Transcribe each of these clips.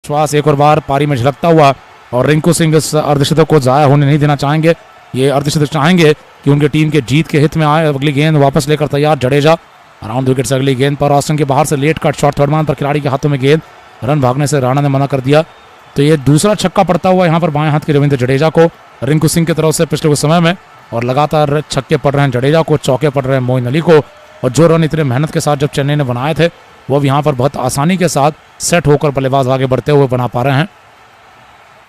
विश्वास एक और बार पारी में झलकता हुआ और रिंकू सिंह इस अर्धशतक को जाया होने नहीं देना चाहेंगे। ये अर्धशतक चाहेंगे कि उनके टीम के जीत के हित में आए। अगली गेंद वापस लेकर तैयार जडेजा अराउंड विकेट से अगली गेंद पर ऑस्टिन के बाहर से late cut shot third man पर खिलाड़ी के हाथों में गेंद, रन भागने से राणा ने मना कर दिया। तो ये दूसरा छक्का पड़ता हुआ यहाँ पर बाएं हाथ के रविंद्र जडेजा को रिंकू सिंह की तरफ से पिछले कुछ समय में, और लगातार छक्के पड़ रहे हैं जडेजा को, चौके पड़ रहे हैं मोइन अली को, और जो रन इतने मेहनत के साथ जब चेन्नई ने बनाए थे वो अब यहाँ पर बहुत आसानी के साथ सेट होकर बल्लेबाज आगे बढ़ते हुए बना पा रहे हैं।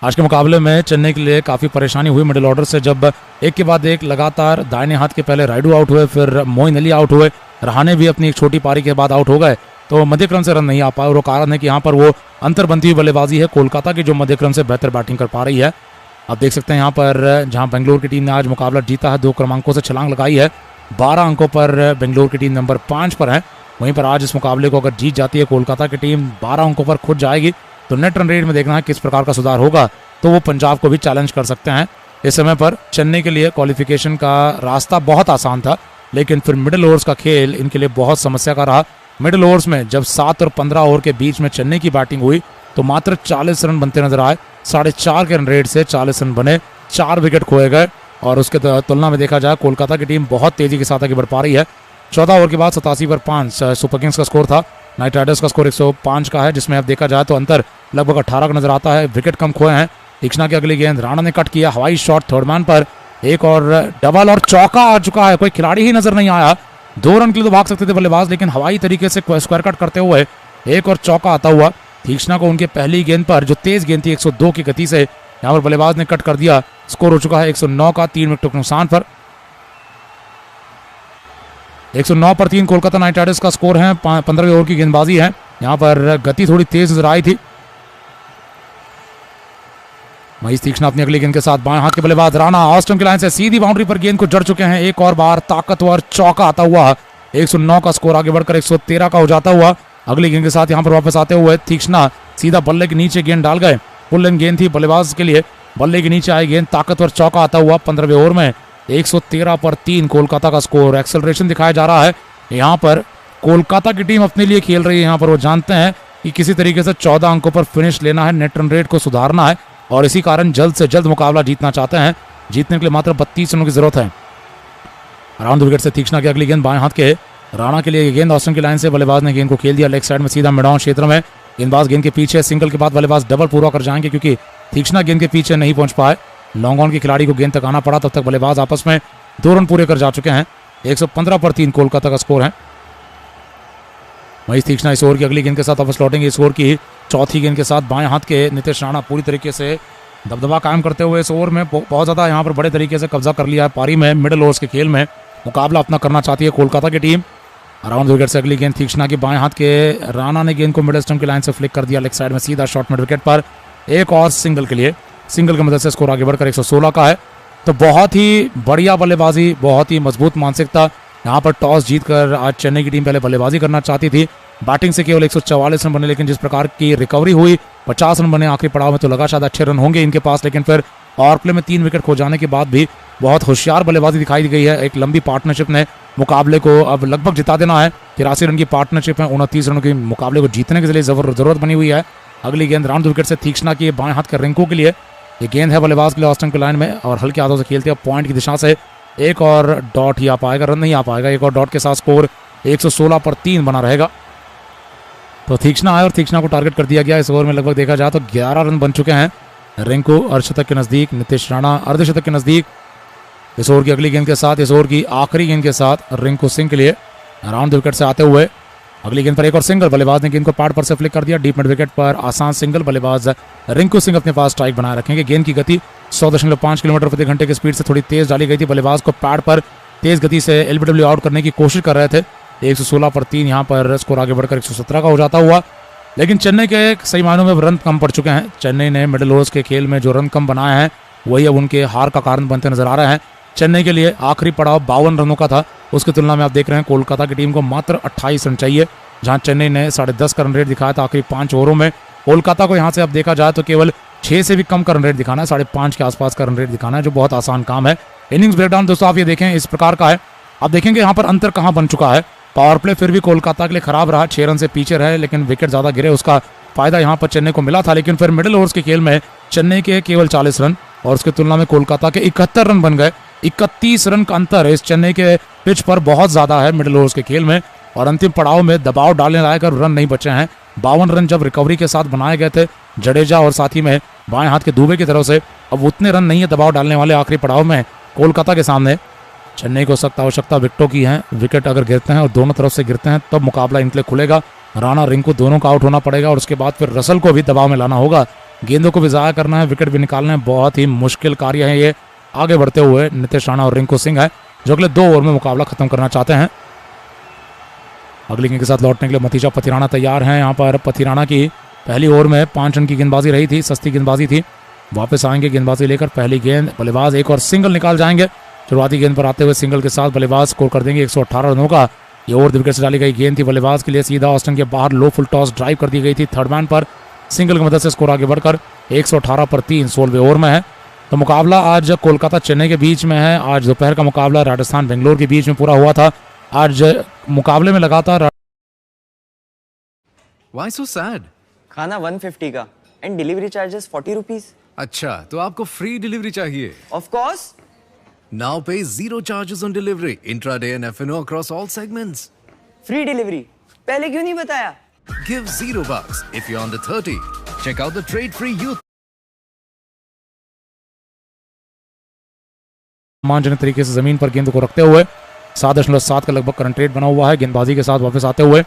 आज के मुकाबले में चेन्नई के लिए काफ़ी परेशानी हुई मिडिल ऑर्डर से, जब एक के बाद एक लगातार दाहिने हाथ के पहले राइडू आउट हुए, फिर मोइन अली आउट हुए, रहाणे भी अपनी एक छोटी पारी के बाद आउट हो गए, तो मध्य क्रम से रन नहीं आ पाए। और वो कारण है कि यहाँ पर वो अंतर बनती हुई बल्लेबाजी है कोलकाता की, जो मध्य क्रम से बेहतर बैटिंग कर पा रही है। आप देख सकते हैं यहाँ पर जहाँ बेंगलुरु की टीम ने आज मुकाबला जीता है, 2 क्रमांकों से छलांग लगाई है, 12 अंकों पर बेंगलुरु की टीम नंबर 5 पर है। वहीं पर आज इस मुकाबले को अगर जीत जाती है कोलकाता की टीम, 12 अंकों पर खुद जाएगी, तो नेट रन रेट में देखना है किस प्रकार का सुधार होगा, तो वो पंजाब को भी चैलेंज कर सकते हैं। इस समय पर चेन्नई के लिए क्वालिफिकेशन का रास्ता बहुत आसान था, लेकिन फिर मिडिल ओवर्स का खेल इनके लिए बहुत समस्या का रहा। मिडिल ओवर्स में जब 7 और 15 ओवर के बीच में चेन्नई की बैटिंग हुई तो मात्र 40 रन बनते नजर आए। 4.5 के रन रेट से 40 रन बने, 4 विकेट खोए गए, और उसके तुलना में देखा जाए कोलकाता की टीम बहुत तेजी के साथ आगे बढ़ पा रही है। 14 ओवर के बाद 87 पर 5 सुपर किंग्स का स्कोर था, नाइट राइडर्स का स्कोर 105 का है, जिसमें अब देखा जाए तो अंतर लगभग 18 का नजर आता है। विकेट कम खोए हैं। तीक्ष्णा की अगली गेंद राणा ने कट किया, हवाई शॉट थर्ड मैन पर, एक और डबल और चौका आ चुका है। कोई खिलाड़ी ही नजर नहीं आया। 2 रन के लिए तो भाग सकते थे बल्लेबाज, लेकिन हवाई तरीके से स्क्वायर कट करते हुए एक और चौका आता हुआ तीक्ष्णा को उनके पहली गेंद पर, जो तेज गेंद थी 102 की गति से, यहाँ पर बल्लेबाज ने कट कर दिया। स्कोर हो चुका है 109 का, 3 विकेटों के नुकसान पर। 109 पर 3 कोलकाता नाइट राइडर्स का स्कोर है। 15वें ओवर की गेंदबाजी है, यहाँ पर गति थोड़ी तेज नजर आई थी। महेश तीक्ष्णा अपनी अगली गेंद के साथ बाएं हाथ के बल्लेबाज राणा ऑस्टन की लाइन से सीधी बाउंड्री पर गेंद को जड़ चुके हैं। एक और बार ताकतवर चौका आता हुआ 109 का स्कोर आगे बढ़कर 113 का हो जाता हुआ। अगली गेंद के साथ यहां पर वापस आते हुए तीक्ष्णा सीधा बल्ले के नीचे गेंद डाल गए। फुल लेंथ गेंद थी बल्लेबाज के लिए, बल्ले के नीचे आई गेंद, ताकतवर चौका आता हुआ 15वें ओवर में 113 पर 3 कोलकाता का स्कोर। एक्सेलरेशन दिखाया जा रहा है। यहाँ पर कोलकाता की टीम अपने लिए खेल रही है। यहाँ पर वो जानते हैं कि किसी तरीके से 14 अंकों पर फिनिश लेना है, नेट रन रेट को सुधारना है, और इसी कारण जल्द से जल्द मुकाबला जीतना चाहते हैं। जीतने के लिए मात्र 32 रनों की जरूरत है। अराउंड विकेट से तीक्ष्णा की अगली गेंद बाएं हाथ के राणा के लिए गेंद ऑस्टन की लाइन से, बल्लेबाज ने गेंद को खेल दिया लेग साइड में सीधा मिड ऑन क्षेत्र में। गेंदबाज गेंद के पीछे, सिंगल के बाद बल्लेबाज डबल पूरा कर जाएंगे, क्योंकि तीक्ष्णा गेंद के पीछे नहीं पहुंच पाए। लॉन्ग ऑन के खिलाड़ी को गेंद तक आना पड़ा, तब तक बल्लेबाज आपस में 2 रन पूरे कर जा चुके हैं। 115 पर 3 कोलकाता का स्कोर है। महेश तीक्ष्णा इस ओवर की अगली गेंद के साथ वापस लौटेंगे। इस ओवर की चौथी गेंद के साथ बाएं हाथ के नितेश राणा पूरी तरीके से दबदबा कायम करते हुए इस ओवर में बहुत ज़्यादा यहाँ पर बड़े तरीके से कब्जा कर लिया है पारी में। मिडिल ओवर्स के खेल में मुकाबला अपना करना चाहती है कोलकाता की टीम। अराउंड विकेट से अगली गेंद तीक्ष्णा की बाएं हाथ के राणा ने गेंद को मिड स्टंप की लाइन से फ्लिक कर दिया लेग साइड में सीधा शॉट मिड विकेट पर। एक और सिंगल के लिए, सिंगल की मदद से स्कोर आगे बढ़कर 116 का है। तो बहुत ही बढ़िया बल्लेबाजी, बहुत ही मजबूत मानसिकता। यहाँ पर टॉस जीतकर आज चेन्नई की टीम पहले बल्लेबाजी करना चाहती थी। बैटिंग से केवल 144 रन बने, लेकिन जिस प्रकार की रिकवरी हुई 50 रन बने आखिरी पड़ाव में, तो लगा शायद अच्छे रन होंगे इनके पास, लेकिन फिर पावर प्ले में 3 विकेट खो जाने के बाद भी बहुत होशियार बल्लेबाजी दिखाई दी गई है। एक लंबी पार्टनरशिप ने मुकाबले को अब लगभग जिता देना है। 83 रन की पार्टनरशिप है, 29 रनों की मुकाबले को जीतने के लिए जरूरत बनी हुई है। अगली गेंद राउंड विकेट से तीक्ष्णा की बाएं हाथ के रिंकू के लिए, ये गेंद है बल्लेबाज के लिए ऑस्टन की लाइन में, और हल्के हाथों से खेलते हैं पॉइंट की दिशा से। एक और डॉट ही आ पाएगा, रन नहीं आ पाएगा। एक और डॉट के साथ स्कोर 116 पर 3 बना रहेगा। तो तीक्ष्णा आए और तीक्ष्णा को टारगेट कर दिया गया। इस ओवर में लगभग देखा जाए तो 11 रन बन चुके हैं। रिंकू अर्धशतक के नजदीक, नितेश राणा अर्धशतक के नजदीक। इस ओवर की अगली गेंद के साथ, इस ओवर की आखिरी गेंद के साथ रिंकू सिंह के लिए राउंड विकेट से आते हुए अगली गेंद पर एक और सिंगल, बल्लेबाज ने गेंद को पैड पर से फ्लिक कर दिया डीप मिड विकेट पर। आसान सिंगल, बल्लेबाज रिंकू सिंह अपने पास स्ट्राइक बनाए रखेंगे। गेंद की गति 100.5 किलोमीटर प्रति घंटे की स्पीड से थोड़ी तेज डाली गई थी। बल्लेबाज को पैड पर तेज गति से एलबीडब्ल्यू आउट करने की कोशिश कर रहे थे। 116 पर 3 यहाँ पर स्कोर आगे बढ़कर 117 का हो जाता हुआ। लेकिन चेन्नई के सही मायनों में रन कम पड़ चुके हैं। चेन्नई ने मिडिल ओवर्स के खेल में जो रन कम बनाए हैं वही अब उनके हार का कारण बनते नजर आ रहे हैं। चेन्नई के लिए आखिरी पड़ाव 52 रनों का था, उसकी तुलना में आप देख रहे हैं कोलकाता की टीम को मात्र 28 रन चाहिए, जहां चेन्नई ने 10.5 का रन रेट दिखाया था आखिरी 5 ओवरों में। कोलकाता को यहां से अब देखा जाए तो केवल 6 से भी कम का रन रेट दिखाना है, 5.5 के आसपास का रन रेट दिखाना है, जो बहुत आसान काम है। इनिंग्स ब्रेकडाउन दोस्तों आप ये देखें इस प्रकार का है। आप देखेंगे यहाँ पर अंतर कहाँ बन चुका है। पावर प्ले फिर भी कोलकाता के लिए खराब रहा, 6 रन से पीछे रहे, लेकिन विकेट ज्यादा गिरे, उसका फायदा यहाँ पर चेन्नई को मिला था, लेकिन फिर मिडिल ओवर्स के खेल में चेन्नई के केवल 40 रन और उसकी तुलना में कोलकाता के 71 रन बन गए। 31 रन का अंतर इस चेन्नई के पिच पर बहुत ज्यादा है मिडिल ओवर्स के खेल में, और अंतिम पड़ाव में दबाव डालने लायक रन नहीं बचे हैं। 52 रन जब रिकवरी के साथ बनाए गए थे जडेजा और साथ ही में बाएं हाथ के दुबे की तरफ से, अब उतने रन नहीं है दबाव डालने वाले आखिरी पड़ाव में कोलकाता के सामने। चेन्नई को सख्त आवश्यकता विकेटों की है। विकेट अगर गिरते हैं और दोनों तरफ से गिरते हैं तब मुकाबला इनके लिए खुलेगा। राणा रिंकू दोनों का आउट होना पड़ेगा और उसके बाद फिर रसल को भी दबाव में लाना होगा। गेंदों को भी ज़ाया करना है, विकेट भी निकालना है। बहुत ही मुश्किल कार्य है ये। आगे बढ़ते हुए नीतीश राणा और रिंकू सिंह है जो अगले 2 ओवर में मुकाबला खत्म करना चाहते हैं। अगली गेंद के साथ लौटने के लिए मतीजा पथिराना तैयार हैं। यहाँ पर पथिराना की पहली ओवर में 5 रन की गेंदबाजी रही थी, सस्ती गेंदबाजी थी। वापस आएंगे गेंदबाजी लेकर। पहली गेंद बल्लेबाज एक और सिंगल निकाल जाएंगे। शुरुआती गेंद पर आते हुए सिंगल के साथ बल्लेबाज स्कोर कर देंगे 118 रनों का। ये ओवर विकेट से डाली गई गेंद थी बल्लेबाज के लिए, सीधा ऑस्टन के बाहर लो फुल टॉस ड्राइव कर दी गई थी। थर्ड मैन पर सिंगल की मदद से स्कोर आगे बढ़कर 118 पर 3 16वें ओवर में है। तो मुकाबला आज कोलकाता चेन्नई के बीच में है। आज दोपहर का मुकाबला राजस्थान बेंगलोर के बीच में पूरा हुआ था। आज मुकाबले में लगातार Why so sad? खाना 150 का एंड डिलीवरी चार्जेस 40 रुपीज। अच्छा, तो आपको फ्री डिलीवरी चाहिए? Of course. Now pay zero charges on delivery, intraday and F&O across all segments. Free delivery पहले क्यों नहीं बताया? Give $0 if you're under 30. Check out the trade-free youth. सम्मानजनक तरीके से जमीन पर गेंद को रखते हुए 7.7 का लगभग करंट रेट बना हुआ है। गेंदबाजी के साथ वापस आते हुए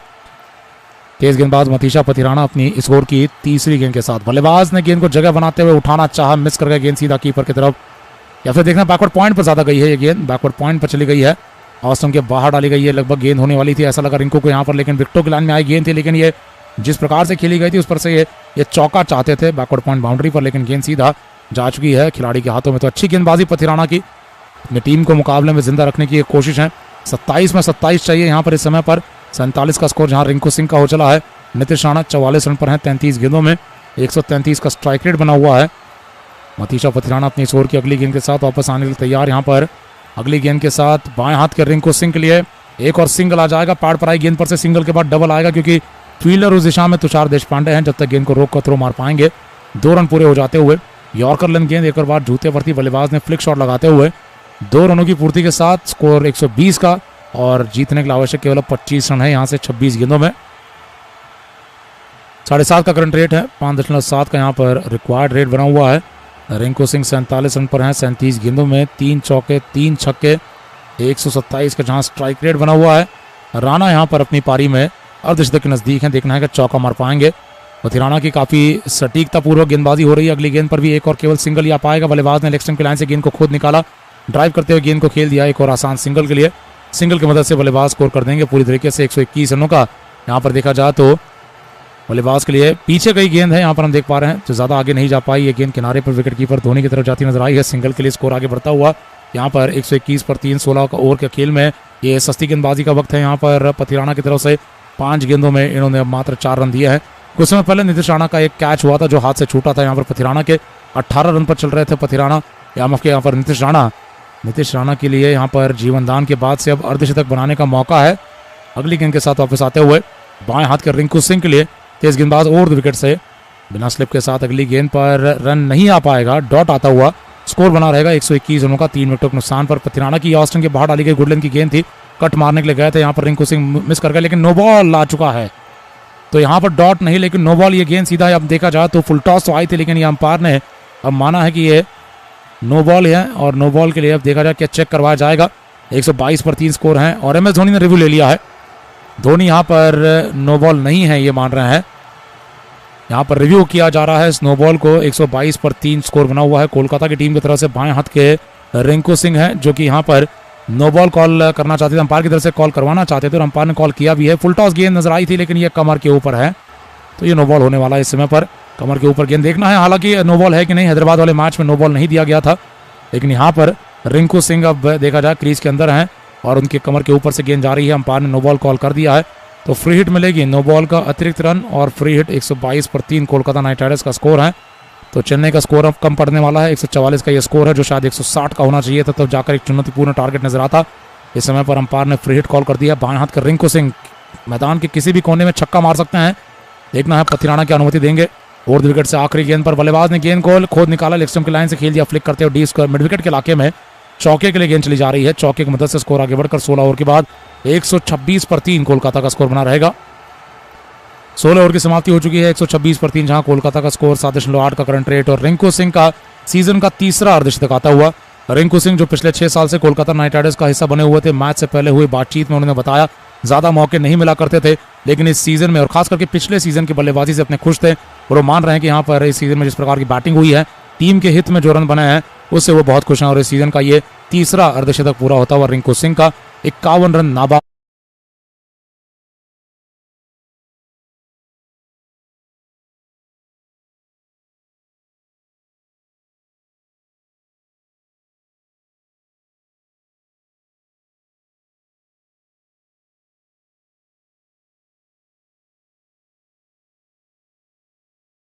तेज गेंदबाज मतीजा पथिराना अपनी इस ओवर की तीसरी गेंद के साथ, बल्लेबाज ने गेंद को जगह बनाते हुए उठाना चाहा, मिस कर गया गेंद सीधा कीपर की तरफ, या फिर देखना बैकवर्ड पॉइंट पर ज्यादा गई है। ये गेंद बैकवर्ड पॉइंट पर चली गई है, ऑस्टन के बाहर डाली गई है। लगभग गेंद होने वाली थी, ऐसा लगा रिंकू को यहाँ पर, लेकिन विकेटों की लाइन में आई गेंद थी। लेकिन ये जिस प्रकार से खेली गई थी उस पर से ये चौका चाहते थे बैकवर्ड पॉइंट बाउंड्री पर, लेकिन गेंद सीधा जा चुकी है खिलाड़ी के हाथों में। तो अच्छी गेंदबाजी पथिराना की, अपनी टीम को मुकाबले में जिंदा रखने की एक कोशिश है। 27 में 27 चाहिए यहाँ पर इस समय पर। 47 का स्कोर जहाँ रिंकू सिंह का हो चला है। नीतीश राणा 44 रन पर हैं 33 गेंदों में, 133 का स्ट्राइक रेट बना हुआ है। मतीजा पथिराना अपनी इस ओवर की अगली गेंद के साथ वापस आने के लिए तैयार। यहाँ पर अगली गेंद के साथ बाएं हाथ के रिंकू सिंह के लिए एक और सिंगल आ जाएगा। पैड पर आई गेंद पर से सिंगल के बाद डबल आएगा, क्योंकि फील्डर उस दिशा में तुषार देशपांडे हैं। जब तक गेंद को रोक कर थ्रो मार पाएंगे 2 रन पूरे हो जाते हुए। यॉर्कर लेंथ गेंद एक और बार जूते पर थी, बल्लेबाज ने फ्लिक शॉट लगाते हुए 2 रनों की पूर्ति के साथ स्कोर 120 का, और जीतने के लिए आवश्यक केवल 25 रन है यहाँ से 26 गेंदों में। 7.5 का करंट रेट है, 5.7 का यहाँ पर रिक्वायर्ड रेट बना हुआ है। रिंकू सिंह 47 रन पर हैं 37 गेंदों में, 3 चौके 3 छक्के, 127 का जहाँ स्ट्राइक रेट बना हुआ है। राणा यहाँ पर अपनी पारी में अर्धशतक के नजदीक है, देखना है कि चौका मार पाएंगे। पथिराना की काफी सटीकता पूर्वक गेंदबाजी हो रही है। अगली गेंद पर भी एक और केवल सिंगल ही आ पाएगा। बल्लेबाज ने लेग स्टंप की लाइन से गेंद को खुद निकाला, ड्राइव करते हुए गेंद को खेल दिया एक और आसान सिंगल के लिए। सिंगल की मदद से बल्लेबाज स्कोर कर देंगे पूरी तरीके से 121 रनों का। यहाँ पर देखा जाए तो बल्लेबाज के लिए पीछे कई गेंद है, यहाँ पर हम देख पा रहे हैं जो ज्यादा आगे नहीं जा पाई। ये गेंद किनारे पर विकेट कीपर धोनी की तरफ जाती नजर आई है। सिंगल के लिए स्कोर आगे बढ़ता हुआ यहाँ पर 121 पर 3 16 का ओवर के खेल में ये सस्ती गेंदबाजी का वक्त है। यहाँ पर पथिराना की तरफ से 5 गेंदों में इन्होंने मात्र 4 रन दिए हैं। कुछ समय पहले नीतीश राणा का एक कैच हुआ था जो हाथ से छूटा था। यहाँ पर पथिराना के 18 रन पर चल रहे थे पथिराना, यहाँ पर नीतीश राणा के लिए यहाँ पर जीवन दान के बाद से अब अर्धशतक बनाने का मौका है। अगली गेंद के साथ वापस आते हुए बाएं हाथ के रिंकू सिंह के लिए तेज गेंदबाज ओवर द विकेट से बिना स्लिप के साथ अगली गेंद पर रन नहीं आ पाएगा, डॉट आता हुआ स्कोर बना रहेगा 121 रनों का 3 विकेटों के नुकसान पर। पथिराना की ऑस्टन के बाहर डाली गई गुडलैंड की गेंद थी, कट मारने के लिए गए थे, यहाँ पर रिंकू सिंह मिस कर गए, लेकिन नो बॉल आ चुका है। तो यहाँ पर डॉट नहीं लेकिन नो बॉल। ये गेंद सीधा अब देखा जाए तो फुल टॉस तो आई थी, लेकिन ये अंपायर ने अब माना है कि ये नो बॉल है, और नो बॉल के लिए अब देखा जाए क्या चेक करवाया जाएगा। 122 पर 3 स्कोर हैं, और MS धोनी ने रिव्यू ले लिया है। धोनी यहाँ पर नो बॉल नहीं है ये मान रहे हैं, यहाँ पर रिव्यू किया जा रहा है स्नो बॉल को। 122 पर 3 स्कोर बना हुआ है कोलकाता की टीम की तरफ से। बाएं हाथ के रिंकू सिंह है जो कि यहाँ पर नो बॉल कॉल करना चाहते थे, अंपायर की तरफ से कॉल करवाना चाहते थे, और अंपायर ने कॉल किया भी है। फुल टॉस गेंद नजर आई थी, लेकिन ये कमर के ऊपर है, तो ये नो बॉल होने वाला है इस समय पर। कमर के ऊपर गेंद देखना है हालांकि नो बॉल है कि नहीं। हैदराबाद वाले मैच में नो बॉल नहीं दिया गया था, लेकिन यहाँ पर रिंकू सिंह अब देखा जाए क्रीज के अंदर हैं और उनके कमर के ऊपर से गेंद जा रही है। अंपायर ने नो बॉल कॉल कर दिया है, तो फ्री हिट मिलेगी। नो बॉल का अतिरिक्त रन और फ्री हिट। 122 पर 3 कोलकाता नाइट राइडर्स का स्कोर है। तो चेन्नई का स्कोर अब कम पड़ने वाला है, 144 का ये स्कोर है जो शायद 160 का होना चाहिए था, तब जाकर एक चुनौतीपूर्ण टारगेट नजर आता। इस समय पर अंपायर ने फ्री हिट कॉल कर दिया। बाएं हाथ का रिंकू सिंह मैदान के किसी भी कोने में छक्का मार सकते हैं, देखना है पति राणा की अनुमति देंगे। और विकेट से आखिरी गेंद पर बल्लेबाज ने गेंद को खोद निकाला, लेग स्टंप की लाइन से खेल दिया फ्लिक करते हुए डी स्क्वायर मिड विकेट के इलाके में। चौके के लिए गेंद चली जा रही है, चौके की मदद से स्कोर आगे बढ़कर 16 ओवर के बाद 126 पर 3 कोलकाता का स्कोर बना रहेगा। 16 ओवर की समाप्ति हो चुकी है, 126 पर 3, जहां कोलकाता का स्कोर 7.8 का करंट रेट। और रिंकू सिंह का सीजन का तीसरा अर्धशतक आता हुआ। रिंकू सिंह जो पिछले 6 साल से कोलकाता नाइट राइडर्स का हिस्सा बने हुए थे, मैच से पहले हुई बातचीत में उन्होंने बताया ज्यादा मौके नहीं मिला करते थे, लेकिन इस सीजन में और खास करके पिछले सीजन की बल्लेबाजी से अपने खुश थे। और वो मान रहे हैं कि यहाँ पर इस सीजन में जिस प्रकार की बैटिंग हुई है, टीम के हित में जो रन बने हैं, उससे वो बहुत खुश हैं। और इस सीजन का ये तीसरा अर्धशतक पूरा होता हुआ रिंकू सिंह का 51 रन नाबाद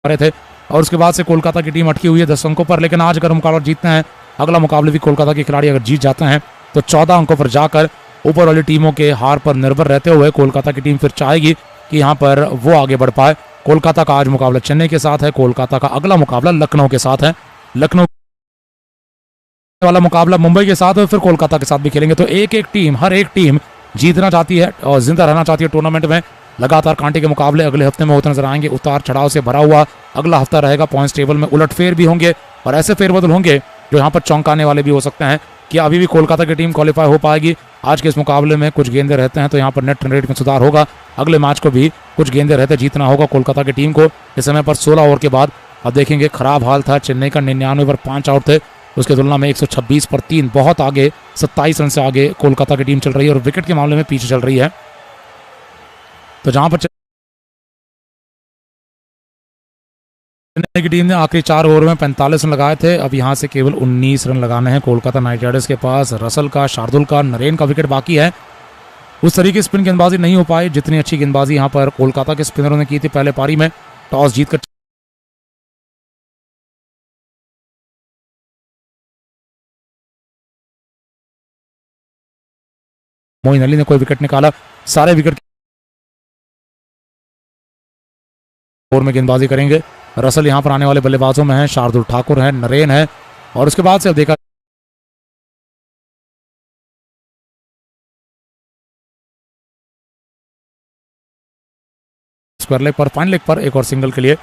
रहे थे। और उसके बाद से कोलकाता की टीम अटकी हुई है 10 अंकों पर। लेकिन आज अगर मुकाबला जीतते हैं, अगला मुकाबले भी कोलकाता के खिलाड़ी अगर जीत जाते हैं, तो 14 अंकों पर जाकर ऊपर वाली टीमों के हार पर निर्भर रहते हुए कोलकाता की टीम फिर चाहेगी कि यहाँ पर वो आगे बढ़ पाए। कोलकाता का आज मुकाबला चेन्नई के साथ है, कोलकाता का अगला मुकाबला लखनऊ के साथ है। लखनऊ वाला मुकाबला मुंबई के साथ और फिर कोलकाता के साथ भी खेलेंगे। तो एक एक टीम, हर एक टीम जीतना चाहती है और जिंदा रहना चाहती है टूर्नामेंट में। लगातार कांटे के मुकाबले अगले हफ्ते में होते नजर आएंगे, उतार चढ़ाव से भरा हुआ अगला हफ्ता रहेगा। पॉइंट्स टेबल में उलटफेर भी होंगे और ऐसे फेरबदल होंगे जो यहाँ पर चौंकाने वाले भी हो सकते हैं कि अभी भी कोलकाता की टीम क्वालिफाई हो पाएगी। आज के इस मुकाबले में कुछ गेंदे रहते हैं तो यहाँ पर नेट रन रेट में सुधार होगा। अगले मैच को भी कुछ गेंदे रहते जीतना होगा कोलकाता की टीम को। इस समय पर 16 ओवर के बाद अब देखेंगे, खराब हाल था चेन्नई का, 99 पर 5 आउट थे, उसके तुलना में 126 पर 3 बहुत आगे, 27 रन से आगे कोलकाता की टीम चल रही है और विकेट के मामले में पीछे चल रही है। तो जहां पर चेन्नई की टीम ने आखिरी 4 ओवर में 45 रन लगाए थे, अब यहां से केवल 19 रन लगाने हैं कोलकाता नाइट राइडर्स के पास। रसल का, शार्दुल का, नरेन का विकेट बाकी है। उस तरीके की स्पिन गेंदबाजी नहीं हो पाई जितनी अच्छी गेंदबाजी यहां पर कोलकाता के स्पिनरों ने की थी पहले पारी में। टॉस जीतकर मोइन अली ने कोई विकेट निकाला, सारे विकेट ओवर में गेंदबाजी करेंगे। रसल यहां पर आने वाले बल्लेबाजों में है, शार्दुल ठाकुर है, नरेन है। और उसके बाद से अब देखा स्क्वायर लेग पर, फाइन लेग पर एक और सिंगल के लिए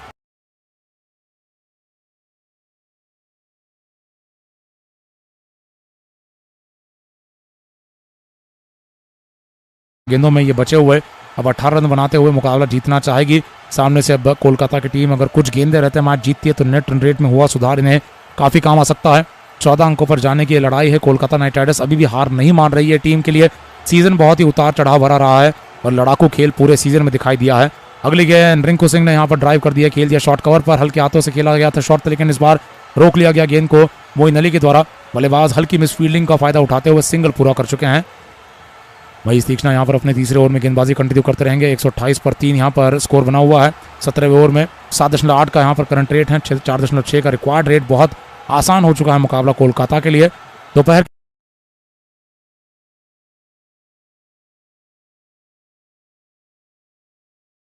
गेंदों में ये बचे हुए अब 18 रन बनाते हुए मुकाबला जीतना चाहेगी। सामने से अब कोलकाता की टीम अगर कुछ गेंदे रहते हैं मैच जीतती है तो नेट रन रेट में हुआ सुधार इन्हें काफी काम आ सकता है। 14 अंकों पर जाने की लड़ाई है। कोलकाता नाइट राइडर्स अभी भी हार नहीं मान रही है टीम के लिए। सीजन बहुत ही उतार चढ़ाव भरा रहा है और लड़ाकू खेल पूरे सीजन में दिखाई दिया है। अगली गेंद रिंकू सिंह ने यहाँ पर ड्राइव कर दिया, खेल दिया शॉर्ट कवर पर, हल्के हाथों से खेला गया था शॉर्ट, लेकिन इस बार रोक लिया गया गेंद को मोइन अली के द्वारा। बल्लेबाज हल्की मिसफील्डिंग का फायदा उठाते हुए सिंगल पूरा कर चुके हैं। महेश तीक्ष्णा यहाँ पर अपने तीसरे ओवर में गेंदबाजी कंटिन्यू करते रहेंगे। 128 पर 3 यहाँ पर स्कोर बना हुआ है। 17वें ओवर में 7.8 का यहाँ पर करंट रेट है, 4.6 का रिक्वायर्ड रेट। बहुत आसान हो चुका है मुकाबला कोलकाता के लिए। दोपहर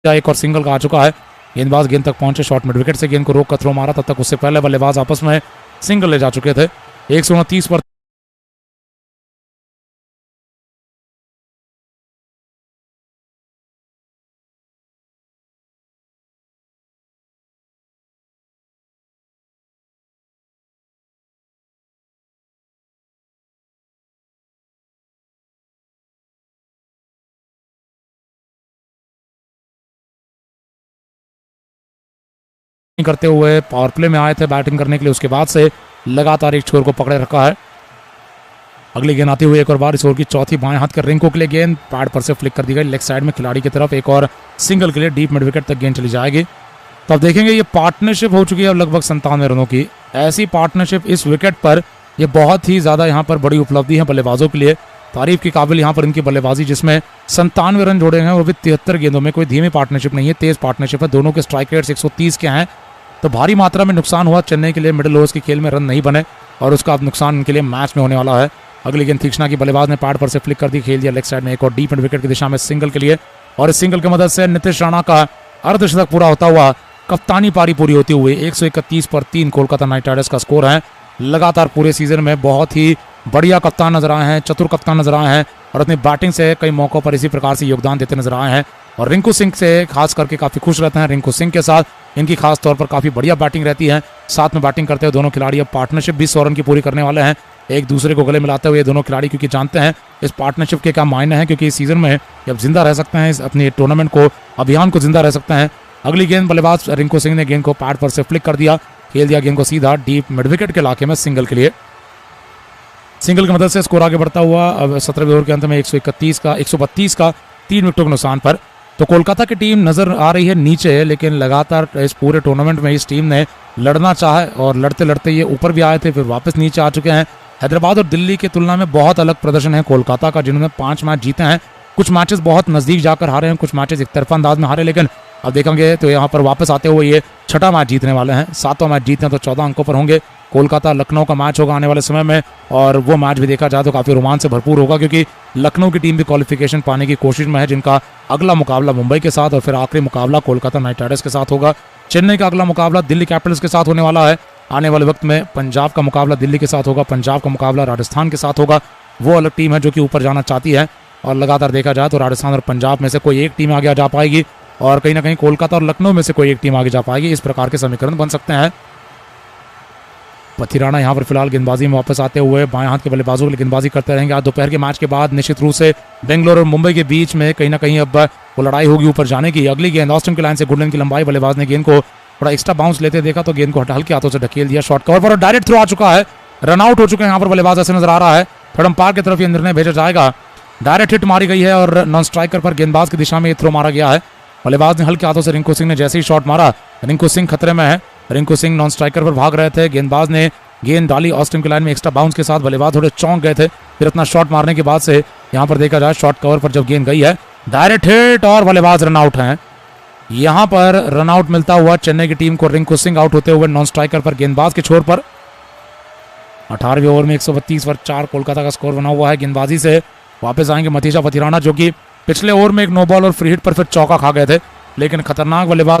एक और सिंगल का आ चुका है। गेंदबाज गेंद तक पहुंचे, शॉर्ट मिड विकेट से गेंद को रोक कर थ्रो मारा, तब तक उससे पहले बल्लेबाज आपस में सिंगल ले जा चुके थे। 129 पर करते हुए पावर प्ले में आए थे बैटिंग करने के लिए, उसके बाद से लगातार एक छोर को पकड़े रखा है। अगली गेंद आती हुई एक और बार इस ओवर की चौथी, बाएं हाथ के रिंकू के लिए गेंद पैड पर से फ्लिक कर दी गई लेग साइड में खिलाड़ी की तरफ। एक और सिंगल के लिए डीप मिड विकेट तक गेंद चली जाएगी। तो अब देखेंगे, ये पार्टनरशिप हो चुकी है लगभग 97 रनों की। ऐसी पार्टनरशिप इस विकेट पर यह बहुत ही ज्यादा यहाँ पर बड़ी उपलब्धि है बल्लेबाजों के लिए। तारीफ की काबिल यहाँ पर इनकी बल्लेबाजी, जिसमें 97 रन जोड़े हैं, वो भी 73 गेंदों में। कोई धीमी पार्टनरशिप नहीं है, तेज पार्टनरशिप है। दोनों के स्ट्राइक रेट्स 130 के हैं। तो भारी मात्रा में नुकसान हुआ चेन्नई के लिए, मिडिल ओवर्स के खेल में रन नहीं बने और उसका अब नुकसान इनके लिए मैच में होने वाला है। अगली गेंद तीक्ष्णा की, बल्लेबाज ने पैड पर से फ्लिक कर दी, खेल दिया लेग साइड में एक और डीप मिड विकेट की दिशा में सिंगल के लिए। और इस सिंगल की मदद से नीतीश राणा का अर्धशतक पूरा होता हुआ कप्तानी पारी पूरी होती हुई 131 पर 3 कोलकाता नाइट राइडर्स का स्कोर है। लगातार पूरे सीजन में बहुत ही बढ़िया कप्तान नजर आए हैं, चतुर कप्तान नजर आए हैं और अपनी बैटिंग से कई मौकों पर इसी प्रकार से योगदान देते नजर आए हैं और रिंकू सिंह से खास करके काफी खुश रहते हैं। रिंकू सिंह के साथ इनकी खास तौर पर काफी बढ़िया बैटिंग रहती है। साथ में बैटिंग करते हुए दोनों खिलाड़ी अब पार्टनरशिप भी 100 रन की पूरी करने वाले हैं, एक दूसरे को गले मिलाते हुए दोनों खिलाड़ी, क्योंकि जानते हैं इस पार्टनरशिप के क्या मायने हैं, क्योंकि इस सीजन में अब जिंदा रह सकते हैं, इस अपने टूर्नामेंट को, अभियान को जिंदा रह सकते हैं। अगली गेंद बल्लेबाज रिंकू सिंह ने गेंद को पैड पर से फ्लिक कर दिया, खेल दिया गेंद को सीधा डीप मिड विकेट के इलाके में सिंगल के लिए। सिंगल की मदद से स्कोर आगे बढ़ता हुआ अब 17वें ओवर के अंत में 132 का 3 विकेटों के नुकसान पर। तो कोलकाता की टीम नजर आ रही है नीचे, लेकिन लगातार इस पूरे टूर्नामेंट में इस टीम ने लड़ना चाहा और लड़ते लड़ते ये ऊपर भी आए थे, फिर वापस नीचे आ चुके हैं। हैदराबाद और दिल्ली की तुलना में बहुत अलग प्रदर्शन है कोलकाता का, जिन्होंने 5 मैच जीते हैं। कुछ मैचेस बहुत नजदीक जाकर हारे हैं, कुछ मैचेस एक तरफा अंदाज में हारे, लेकिन अब देखेंगे तो यहाँ पर वापस आते हुए ये 6ठा मैच जीतने वाले हैं। 7वां मैच जीतने तो 14 अंकों पर होंगे। कोलकाता लखनऊ का मैच होगा आने वाले समय में और वो मैच भी देखा जाए तो काफी रोमांच से भरपूर होगा, क्योंकि लखनऊ की टीम भी क्वालिफिकेशन पाने की कोशिश में है, जिनका अगला मुकाबला मुंबई के साथ और फिर आखिरी मुकाबला कोलकाता नाइट राइडर्स के साथ होगा। चेन्नई का अगला मुकाबला दिल्ली कैपिटल्स के साथ होने वाला है। आने वाले वक्त में पंजाब का मुकाबला दिल्ली के साथ होगा, पंजाब का मुकाबला राजस्थान के साथ होगा। वो अलग टीम है जो कि ऊपर जाना चाहती है और लगातार देखा जाए तो राजस्थान और पंजाब में से कोई एक टीम आगे जा पाएगी और कहीं ना कहीं कोलकाता और लखनऊ में से कोई एक टीम आगे जा पाएगी। इस प्रकार के समीकरण बन सकते हैं। पथिराना यहाँ पर फिलहाल गेंदबाजी में वापस आते हुए बाएं हाथ के बल्लेबाजों के लिए गेंदबाजी करते रहेंगे। आज दोपहर के मैच के बाद निश्चित रूप से बेंगलोर और मुंबई के बीच में कहीं ना कहीं अब वो लड़ाई होगी ऊपर जाने की। अगली गेंद ऑस्टिन की लाइन से गुडलैंड की लंबाई, बल्लेबाज ने गेंद को थोड़ा एक्स्ट्रा बाउंस लेते देखा तो गेंद को हल्के हाथों से ढकेल दिया शॉर्ट कवर पर और डायरेक्ट थ्रो आ चुका है। रन आउट हो चुके हैं यहाँ पर बल्लेबाज, ऐसे नजर आ रहा है। थर्ड अंपायर की तरफ ये निर्णय भेजा जाएगा। डायरेक्ट हिट मारी गई है और नॉन स्ट्राइकर पर गेंदबाज की दिशा में ये थ्रो मारा गया है। बल्लेबाज ने हल्के हाथों से, रिंकू सिंह ने जैसे ही शॉट मारा, रिंकू सिंह खतरे में है। रिंकू सिंह नॉन स्ट्राइकर पर भाग रहे थे, गेंदबाज ने गेंद डाली ऑस्टिन की लाइन में एक्स्ट्रा बाउंस के साथ। बल्लेबाज थोड़े चौंक गए थे, फिर अपना शॉट मारने के बाद से यहाँ पर देखा जाए शॉर्ट कवर पर जब गेंद गई है डायरेक्ट हिट और बल्लेबाज रन आउट है। यहाँ पर रन आउट मिलता हुआ चेन्नई की टीम को, रिंकू सिंह आउट होते हुए नॉन स्ट्राइकर पर गेंदबाज के छोर पर। 18वें ओवर में 132 पर 4 कोलकाता का स्कोर बना हुआ है। गेंदबाजी से वापस आएंगे मतीशा पथिराना, जो कि पिछले ओवर में एक नो बॉल और फ्री हिट पर फिर चौका खा गए थे, लेकिन खतरनाक बल्लेबाज